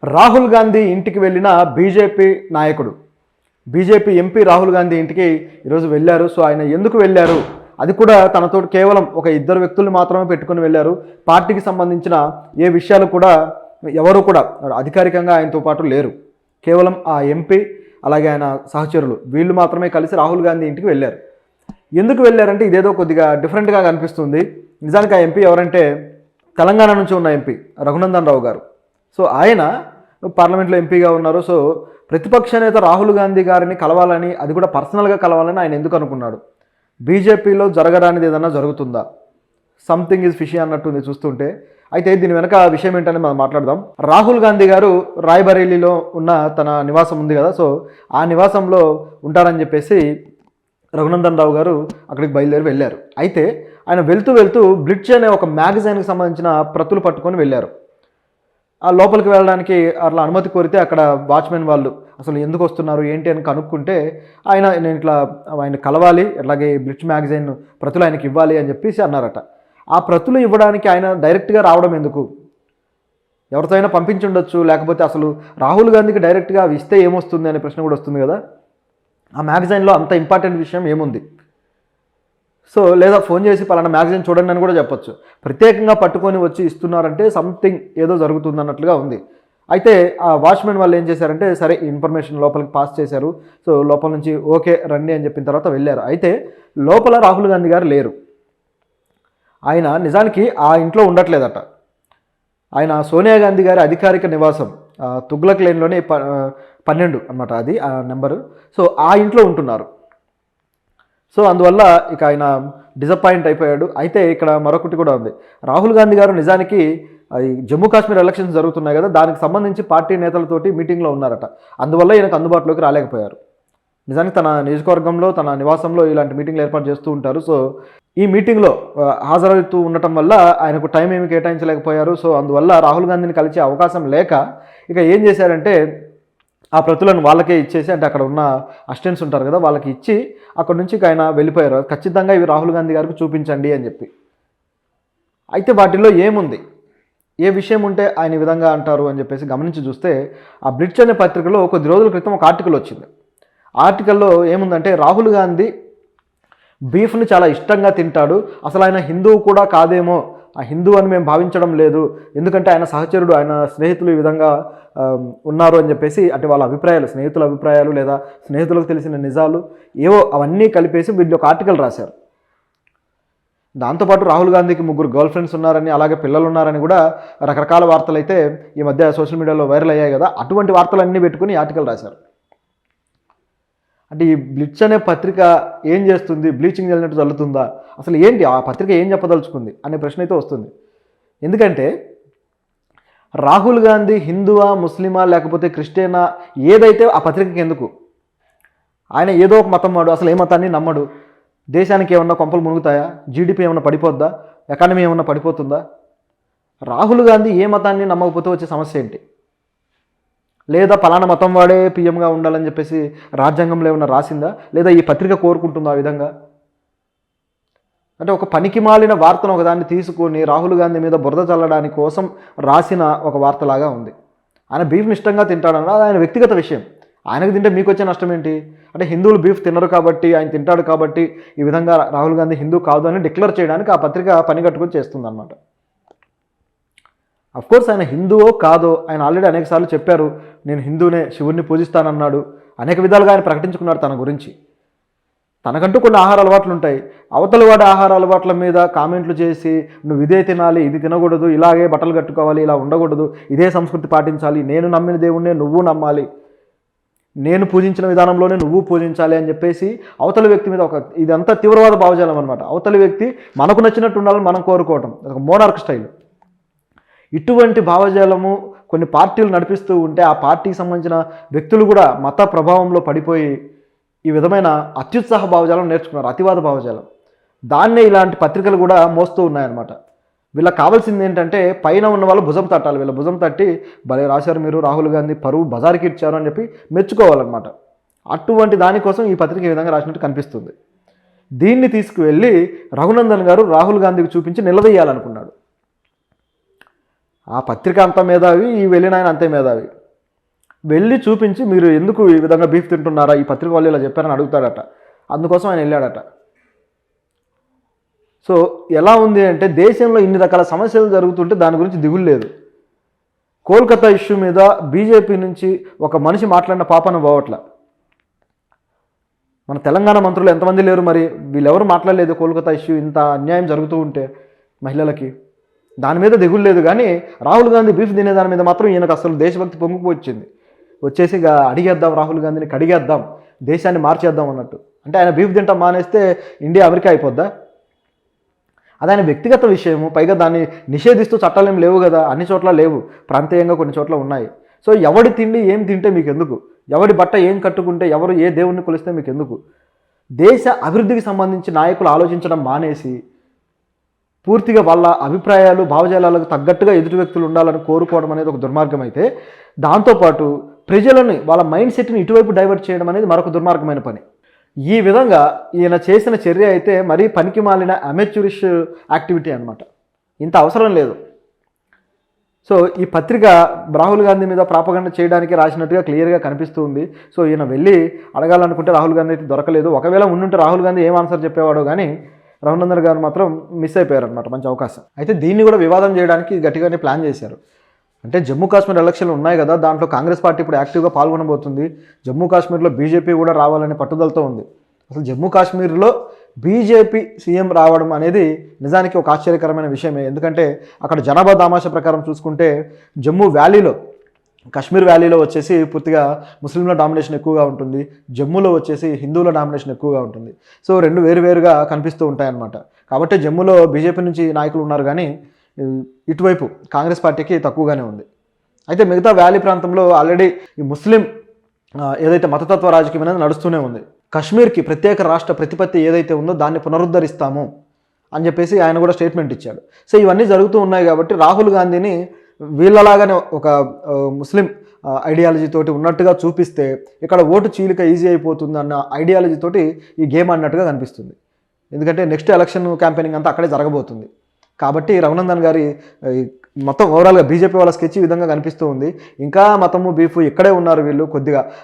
రాహుల్ గాంధీ ఇంటికి వెళ్ళిన బీజేపీ నాయకుడు, బీజేపీ ఎంపీ రాహుల్ గాంధీ ఇంటికి ఈరోజు వెళ్ళారు. సో ఆయన ఎందుకు వెళ్ళారు, అది కూడా తనతో కేవలం ఒక ఇద్దరు వ్యక్తులు మాత్రమే పెట్టుకుని వెళ్ళారు. పార్టీకి సంబంధించిన ఏ విషయాలు కూడా ఎవరు కూడా అధికారికంగా ఆయనతో పాటు లేరు. కేవలం ఆ ఎంపీ అలాగే ఆయన సహచరులు వీళ్ళు మాత్రమే కలిసి రాహుల్ గాంధీ ఇంటికి వెళ్ళారు. ఎందుకు వెళ్ళారంటే ఇదేదో కొద్దిగా డిఫరెంట్గా కనిపిస్తుంది. నిజానికి ఆ ఎంపీ ఎవరంటే తెలంగాణ నుంచి ఉన్న ఎంపీ రఘునందన్ రావు గారు. సో ఆయన పార్లమెంట్లో ఎంపీగా ఉన్నారు. సో ప్రతిపక్ష నేత రాహుల్ గాంధీ గారిని కలవాలని, అది కూడా పర్సనల్గా కలవాలని ఆయన ఎందుకు అనుకున్నాడు? బీజేపీలో జరగరానిది ఏదన్నా జరుగుతుందా? సంథింగ్ ఈజ్ ఫిషీ అన్నట్టుంది చూస్తుంటే. అయితే దీని వెనక విషయం ఏంటని మనం మాట్లాడదాం. రాహుల్ గాంధీ గారు రాయ్బరేలీలో ఉన్న తన నివాసం ఉంది కదా, సో ఆ నివాసంలో ఉంటారని చెప్పేసి రఘునందన్ రావు గారు అక్కడికి బయలుదేరి వెళ్ళారు. అయితే ఆయన వెళ్తూ వెళ్తూ బ్లిట్జ్ అనే ఒక మ్యాగజైన్కి సంబంధించిన ప్రతులు పట్టుకొని వెళ్ళారు. ఆ లోపలికి వెళ్ళడానికి అట్లా అనుమతి కోరితే అక్కడ వాచ్మెన్ వాళ్ళు అసలు ఎందుకు వస్తున్నారు ఏంటి అని కనుక్కుంటే నేను ఇట్లా ఆయన కలవాలి, అట్లాగే బ్లిట్జ్ మ్యాగజైన్ ప్రతులు ఆయనకి ఇవ్వాలి అని చెప్పేసి అన్నారట. ఆ ప్రతులు ఇవ్వడానికి ఆయన డైరెక్ట్గా రావడం ఎందుకు? ఎవరితో అయినా పంపించుండొచ్చు, లేకపోతే అసలు రాహుల్ గాంధీకి డైరెక్ట్గా అవి ఇస్తే ఏమొస్తుంది అనే ప్రశ్న కూడా వస్తుంది కదా. ఆ మ్యాగజైన్లో అంత ఇంపార్టెంట్ విషయం ఏముంది? సో లేదా ఫోన్ చేసి పలానా మ్యాగజైన్ చూడండి అని కూడా చెప్పొచ్చు. ప్రత్యేకంగా పట్టుకొని వచ్చి ఇస్తున్నారంటే సంథింగ్ ఏదో జరుగుతుంది అన్నట్లుగా ఉంది. అయితే ఆ వాచ్మెన్ వాళ్ళు ఏం చేశారంటే సరే ఇన్ఫర్మేషన్ లోపలికి పాస్ చేశారు. సో లోపల నుంచి ఓకే రండి అని చెప్పిన తర్వాత వెళ్ళారు. అయితే లోపల రాహుల్ గాంధీ గారు లేరు. ఆయన నిజానికి ఆ ఇంట్లో ఉండట్లేదట. ఆయన సోనియా గాంధీ గారి అధికారిక నివాసం తుగ్లక్ లేన్లోనే 12 అన్నమాట, అది ఆ నెంబరు. సో ఆ ఇంట్లో ఉంటున్నారు. సో అందువల్ల ఇక ఆయన డిసప్పాయింట్ అయిపోయాడు. అయితే ఇక్కడ మరొకటి కూడా ఉంది. రాహుల్ గాంధీ గారు నిజానికి జమ్మూ కాశ్మీర్ ఎలక్షన్స్ జరుగుతున్నాయి కదా, దానికి సంబంధించి పార్టీ నేతలతోటి మీటింగ్లో ఉన్నారట. అందువల్ల ఈయనకు అందుబాటులోకి రాలేకపోయారు. నిజానికి తన నియోజకవర్గంలో తన నివాసంలో ఇలాంటి మీటింగ్లు ఏర్పాటు చేస్తూ ఉంటారు. సో ఈ మీటింగ్లో హాజరవుతూ ఉండటం వల్ల ఆయనకు టైం ఏమి కేటాయించలేకపోయారు. సో అందువల్ల రాహుల్ గాంధీని కలిసే అవకాశం లేక ఇక ఏం చేశారంటే ఆ ప్రతులను వాళ్ళకే ఇచ్చేసి, అంటే అక్కడ ఉన్న అసిస్టెంట్స్ ఉంటారు కదా వాళ్ళకి ఇచ్చి అక్కడ నుంచి ఆయన వెళ్ళిపోయారు. ఖచ్చితంగా ఇవి రాహుల్ గాంధీ గారికి చూపించండి అని చెప్పి. అయితే వాటిల్లో ఏముంది, ఏ విషయం ఉంటే ఆయన ఈ విధంగా అంటారు అని చెప్పేసి గమనించి చూస్తే ఆ బ్లిట్జ్ అనే పత్రికలో కొద్ది రోజుల క్రితం ఒక ఆర్టికల్ వచ్చింది. ఆర్టికల్లో ఏముందంటే రాహుల్ గాంధీ బీఫ్ని చాలా ఇష్టంగా తింటాడు, అసలు ఆయన హిందువు కూడా కాదేమో, ఆ హిందూ అని మేము భావించడం లేదు, ఎందుకంటే ఆయన సహచరుడు ఆయన స్నేహితులు ఈ విధంగా ఉన్నారు అని చెప్పేసి, అంటే వాళ్ళ అభిప్రాయాలు, స్నేహితుల అభిప్రాయాలు లేదా స్నేహితులకు తెలిసిన నిజాలు ఏవో అవన్నీ కలిపేసి వీళ్ళు ఒక ఆర్టికల్ రాశారు. దాంతోపాటు రాహుల్ గాంధీకి 3 గర్ల్ ఫ్రెండ్స్ ఉన్నారని, అలాగే పిల్లలు ఉన్నారని కూడా రకరకాల వార్తలు అయితే ఈ మధ్య సోషల్ మీడియాలో వైరల్ అయ్యాయి కదా, అటువంటి వార్తలన్నీ పెట్టుకుని ఆర్టికల్ రాశారు. అంటే ఈ బ్లిట్జ్ అనే పత్రిక ఏం చేస్తుంది? బ్లీచింగ్ చల్లినట్టు చల్లుతుందా? అసలు ఏంటి ఆ పత్రిక ఏం చెప్పదలుచుకుంది అనే ప్రశ్న అయితే వస్తుంది. ఎందుకంటే రాహుల్ గాంధీ హిందువా, ముస్లిమా, లేకపోతే క్రిస్టియనా, ఏదైతే ఆ పత్రికకి ఎందుకు? ఆయన ఏదో ఒక మతం వాడు, అసలు ఏ మతాన్ని నమ్మడు. దేశానికి ఏమన్నా కొంపలు మునుగుతాయా? జీడిపి ఏమన్నా పడిపోద్దా? ఎకానమీ ఏమన్నా పడిపోతుందా? రాహుల్ గాంధీ ఏ మతాన్ని నమ్మకపోతే వచ్చే సమస్య ఏంటి? లేదా పలానా మతం వాడే పీఎంగా ఉండాలని చెప్పేసి రాజ్యాంగంలో ఏమన్నా రాసిందా? లేదా ఈ పత్రిక కోరుకుంటుందా ఆ విధంగా? అంటే ఒక పనికి మాలిన వార్తను ఒకదాన్ని తీసుకొని రాహుల్ గాంధీ మీద బురద చల్లడానికి కోసం రాసిన ఒక వార్తలాగా ఉంది. ఆయన బీఫ్ని ఇష్టంగా తింటాడన్నా అది ఆయన వ్యక్తిగత విషయం. ఆయనకు తింటే మీకు వచ్చే నష్టం ఏంటి? అంటే హిందువులు బీఫ్ తినరు కాబట్టి, ఆయన తింటాడు కాబట్టి ఈ విధంగా రాహుల్ గాంధీ హిందూ కాదు అని డిక్లేర్ చేయడానికి ఆ పత్రిక పని కట్టుకొని చేస్తుందన్నమాట. అఫ్కోర్స్ ఆయన హిందువో కాదో ఆయన ఆల్రెడీ అనేక సార్లు చెప్పారు, నేను హిందూనే, శివుణ్ణి పూజిస్తానన్నాడు. అనేక విధాలుగా ఆయన ప్రకటించుకున్నాడు తన గురించి. తనకంటూ కొన్ని ఆహార అలవాట్లు ఉంటాయి. అవతల వాడి ఆహార అలవాట్ల మీద కామెంట్లు చేసి నువ్వు ఇదే తినాలి, ఇది తినకూడదు, ఇలాగే బట్టలు కట్టుకోవాలి, ఇలా ఉండకూడదు, ఇదే సంస్కృతి పాటించాలి, నేను నమ్మిన దేవుణ్ణే నువ్వు నమ్మాలి, నేను పూజించిన విధానంలోనే నువ్వు పూజించాలి అని చెప్పేసి అవతల వ్యక్తి మీద ఇదంతా తీవ్రవాద భావజాలం అనమాట. అవతల వ్యక్తి మనకు నచ్చినట్టు ఉండాలని మనం కోరుకోవటం, ఒక మోనార్క్ స్టైల్. ఇటువంటి భావజాలము కొన్ని పార్టీలు నడిపిస్తూ ఉంటే ఆ పార్టీకి సంబంధించిన వ్యక్తులు కూడా మత ప్రభావంలో పడిపోయి ఈ విధమైన అత్యుత్సాహ భావజాలం నేర్చుకున్నారు, అతివాద భావజాలం. దాన్నే ఇలాంటి పత్రికలు కూడా మోస్తూ ఉన్నాయన్నమాట. వీళ్ళకి కావాల్సింది ఏంటంటే పైన ఉన్న వాళ్ళు భుజం తట్టాలి. వీళ్ళ భుజం తట్టి భలే రాశారు మీరు, రాహుల్ గాంధీ పరువు బజార్కి ఇచ్చారు అని చెప్పి మెచ్చుకోవాలన్నమాట. అటువంటి దానికోసం ఈ పత్రిక ఈ విధంగా రాసినట్టు కనిపిస్తుంది. దీన్ని తీసుకువెళ్ళి రఘునందన్ గారు రాహుల్ గాంధీకి చూపించి నిలదీయాలనుకున్నాడు. ఆ పత్రిక అంత మేధావి, ఈ వెళ్ళిన ఆయన అంతే మేధావి. వెళ్ళి చూపించి మీరు ఎందుకు ఈ విధంగా బీఫ్ తింటున్నారా, ఈ పత్రిక వాళ్ళు ఇలా చెప్పారని అడుగుతాడట. అందుకోసం ఆయన వెళ్ళాడట. సో ఎలా ఉంది అంటే దేశంలో ఇన్ని రకాల సమస్యలు జరుగుతుంటే దాని గురించి దిగులు లేదు. కోల్కతా ఇష్యూ మీద బీజేపీ నుంచి ఒక మనిషి మాట్లాడిన పాపన పోవట్ల. మన తెలంగాణ మంత్రులు ఎంతమంది లేరు మరి, వీళ్ళెవరు మాట్లాడలేదు కోల్కతా ఇష్యూ ఇంత అన్యాయం జరుగుతూ ఉంటే మహిళలకి. దాని మీద దిగులు లేదు. కానీ రాహుల్ గాంధీ బీఫ్ తినే దాని మీద మాత్రం ఈయనకు అసలు దేశభక్తి పొంగిపోయింది. వచ్చేసి ఇక అడిగేద్దాం, రాహుల్ గాంధీని కడిగేద్దాం, దేశాన్ని మార్చేద్దాం అన్నట్టు. అంటే ఆయన బీఫ్ తింటాం మానేస్తే ఇండియా అమెరికా అయిపోద్దా? అది ఆయన వ్యక్తిగత విషయము. పైగా దాన్ని నిషేధిస్తూ చట్టాలు ఏం లేవు కదా, అన్ని చోట్ల లేవు, ప్రాంతీయంగా కొన్ని చోట్ల ఉన్నాయి. సో ఎవడి తిండి ఏం తింటే మీకు ఎందుకు, ఎవడి బట్ట ఏం కట్టుకుంటే, ఎవరు ఏ దేవుణ్ణి కొలిస్తే మీకు ఎందుకు? దేశ అభివృద్ధికి సంబంధించి నాయకులు ఆలోచించడం మానేసి పూర్తిగా వాళ్ళ అభిప్రాయాలు భావజాలాలకు తగ్గట్టుగా ఎదుటి వ్యక్తులు ఉండాలని కోరుకోవడం అనేది ఒక దుర్మార్గం అయితే, దాంతోపాటు ప్రజలని వాళ్ళ మైండ్ సెట్ని ఇటువైపు డైవర్ట్ చేయడం అనేది మరొక దుర్మార్గమైన పని. ఈ విధంగా ఈయన చేసిన చర్య అయితే మరీ పనికి మాలిన అమెచ్యూరిష్ యాక్టివిటీ అనమాట. ఇంత అవసరం లేదు. సో ఈ పత్రిక రాహుల్ గాంధీ మీద ప్రాపగండ చేయడానికి రాసినట్టుగా క్లియర్గా కనిపిస్తూ ఉంది. సో ఈయన వెళ్ళి అడగాలనుకుంటే రాహుల్ గాంధీ అయితే దొరకలేదు. ఒకవేళ ఉండుంటే రాహుల్ గాంధీ ఏం ఆన్సర్ చెప్పేవాడో కానీ రఘునందన్ గారు మాత్రం మిస్ అయిపోయారు అనమాట, మంచి అవకాశం. అయితే దీన్ని కూడా వివాదం చేయడానికి గట్టిగానే ప్లాన్ చేశారు. అంటే జమ్మూ కాశ్మీర్ ఎలక్షన్లు ఉన్నాయి కదా, దాంట్లో కాంగ్రెస్ పార్టీ ఇప్పుడు యాక్టివ్గా పాల్గొనబోతుంది. జమ్మూ కాశ్మీర్లో బీజేపీ కూడా రావాలనే పట్టుదలతో ఉంది. అసలు జమ్మూ కాశ్మీర్లో బీజేపీ సీఎం రావడం అనేది నిజానికి ఒక ఆశ్చర్యకరమైన విషయమే. ఎందుకంటే అక్కడ జనాభా దామాష ప్రకారం చూసుకుంటే జమ్మూ వ్యాలీలో, కాశ్మీర్ వ్యాలీలో వచ్చేసి పూర్తిగా ముస్లింల డామినేషన్ ఎక్కువగా ఉంటుంది, జమ్మూలో వచ్చేసి హిందువుల డామినేషన్ ఎక్కువగా ఉంటుంది. సో రెండు వేరువేరుగా కనిపిస్తూ ఉంటాయన్నమాట. కాబట్టి జమ్మూలో బీజేపీ నుంచి నాయకులు ఉన్నారు, కానీ ఇటువైపు కాంగ్రెస్ పార్టీకి తక్కువగానే ఉంది. అయితే మిగతా వ్యాలీ ప్రాంతంలో ఆల్రెడీ ఈ ముస్లిం ఏదైతే మతతత్వ రాజకీయం అనేది నడుస్తూనే ఉంది. కశ్మీర్కి ప్రత్యేక రాష్ట్ర ప్రతిపత్తి ఏదైతే ఉందో దాన్ని పునరుద్ధరిస్తాము అని చెప్పేసి ఆయన కూడా స్టేట్మెంట్ ఇచ్చాడు. సో ఇవన్నీ జరుగుతూ ఉన్నాయి కాబట్టి రాహుల్ గాంధీని వీళ్ళలాగానే ఒక ముస్లిం ఐడియాలజీ తోటి ఉన్నట్టుగా చూపిస్తే ఇక్కడ ఓటు చీలిక ఈజీ అయిపోతుంది అన్న ఐడియాలజీ తోటి ఈ గేమ్ అన్నట్టుగా కనిపిస్తుంది. ఎందుకంటే నెక్స్ట్ ఎలక్షన్ క్యాంపెయినింగ్ అంతా అక్కడే జరగబోతుంది. కాబట్టి రఘునందన్ గారి మొత్తం ఓవరాల్గా బీజేపీ వాళ్ళ స్కెచ్ ఈ విధంగా కనిపిస్తూ ఉంది. ఇంకా మతము బీఫ్ ఇక్కడే ఉన్నారు వీళ్ళు. కొద్దిగా